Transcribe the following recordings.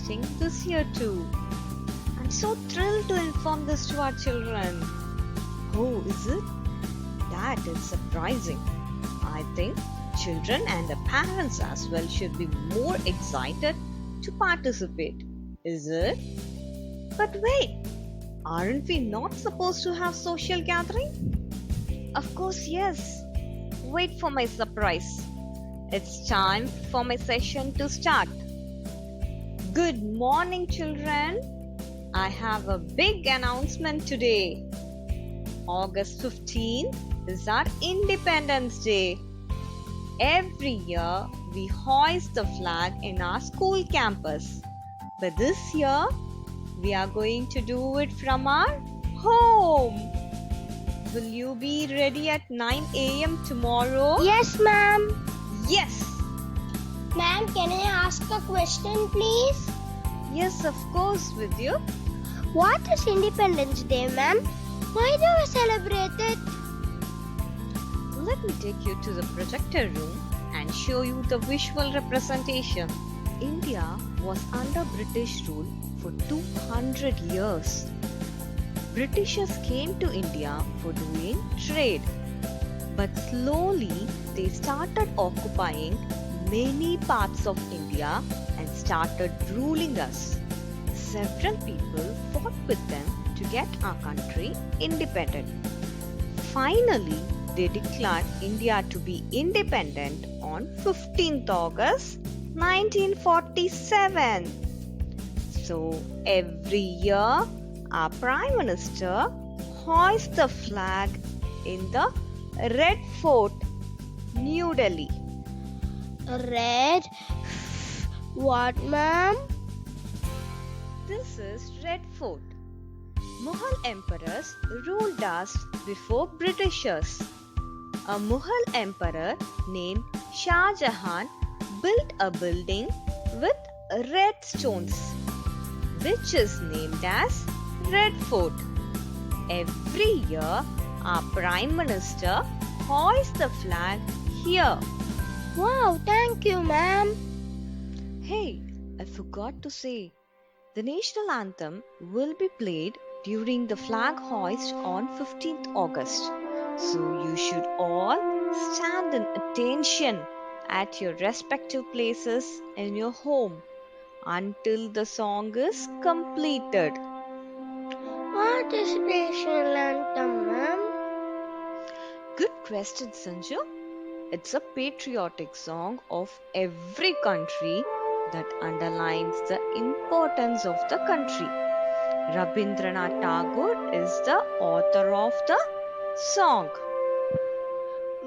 celebrating this year too. I'm so thrilled to inform this to our children. Oh, is it? That is surprising. I think children and the parents as well should be more excited to participate. Is it? But wait, aren't we not supposed to have social gathering? Of course, yes. Wait for my surprise. It's time for my session to start. Good morning, children. I have a big announcement today. August 15th is our Independence Day. Every year, we hoist the flag in our school campus. But this year, we are going to do it from our home. Will you be ready at 9 a.m. tomorrow? Yes, ma'am. Yes. Ma'am, can I ask a question, please? Yes, of course, with you. What is Independence Day, ma'am? Why do we celebrate it? Let me take you to the projector room and show you the visual representation. India was under British rule for 200 years. Britishers came to India for doing trade. But slowly they started occupying many parts of India and started ruling us. Several people fought with them to get our country independent. Finally, they declared India to be independent on 15th August 1947. So every year, our Prime Minister hoists the flag in the Red Fort, New Delhi. Red? What, ma'am? This is Red Fort. Mughal emperors ruled us before Britishers. A Mughal emperor named Shah Jahan built a building with red stones, which is named as Red Fort. Every year, our Prime Minister hoists the flag here. Wow, thank you, ma'am. Hey, I forgot to say, the national anthem will be played during the flag hoist on 15th August. So you should all stand in attention at your respective places in your home until the song is completed. What is national anthem, ma'am? Good question, Sanju. It's a patriotic song of every country that underlines the importance of the country. Rabindranath Tagore is the author of the song.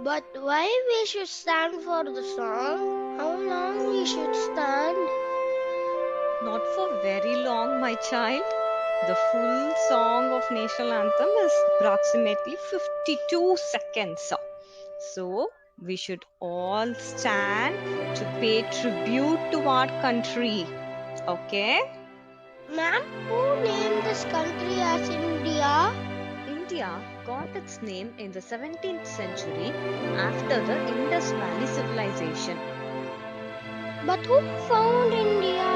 But why we should stand for the song? How long we should stand? Not for very long, my child. The full song of national anthem is approximately 52 seconds. So, we should all stand to pay tribute to our country. Okay? Ma'am, who named this country as India? India got its name in the 17th century after the Indus Valley civilization. But who found India?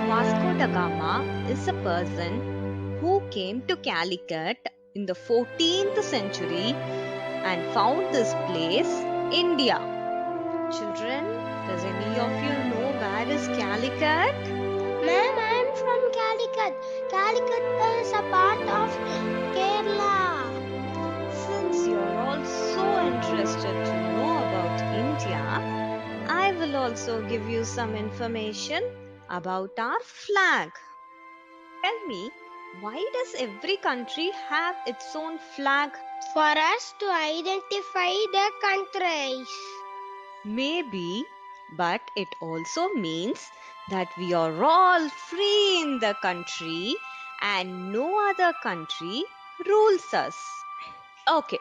Vasco da Gama is a person who came to Calicut in the 14th century and found this place, India. Children, does any of you know where is Calicut? Ma'am, I am from Calicut. Calicut is a part of Kerala. Since you're all so interested to know about India, I will also give you some information about our flag. Tell me, why does every country have its own flag? For us to identify the countries. Maybe, but it also means that we are all free in the country and no other country rules us. Okay,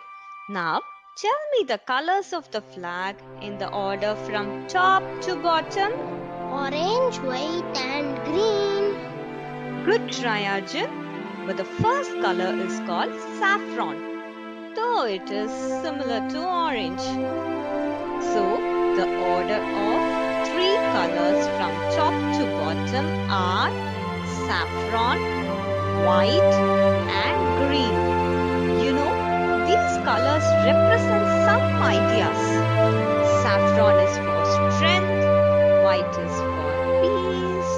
now tell me the colors of the flag in the order from top to bottom. Orange, white and green. Good try, Arjun. But the first color is called saffron, though it is similar to orange. So, the order of three colors from top to bottom are saffron, white, and green. You know, these colors represent some ideas. Saffron is for strength, white is for peace,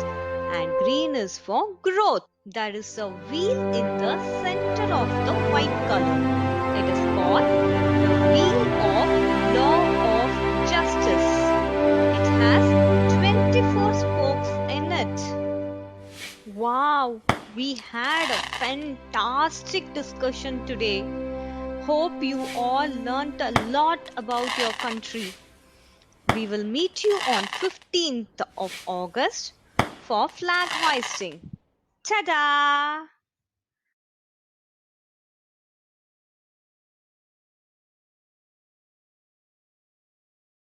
and green is for growth. There is a wheel in the center of the white color. It is called the wheel of law of justice. It has 24 spokes in it. Wow, we had a fantastic discussion today. Hope you all learnt a lot about your country. We will meet you on 15th of August for flag hoisting. Ta-da!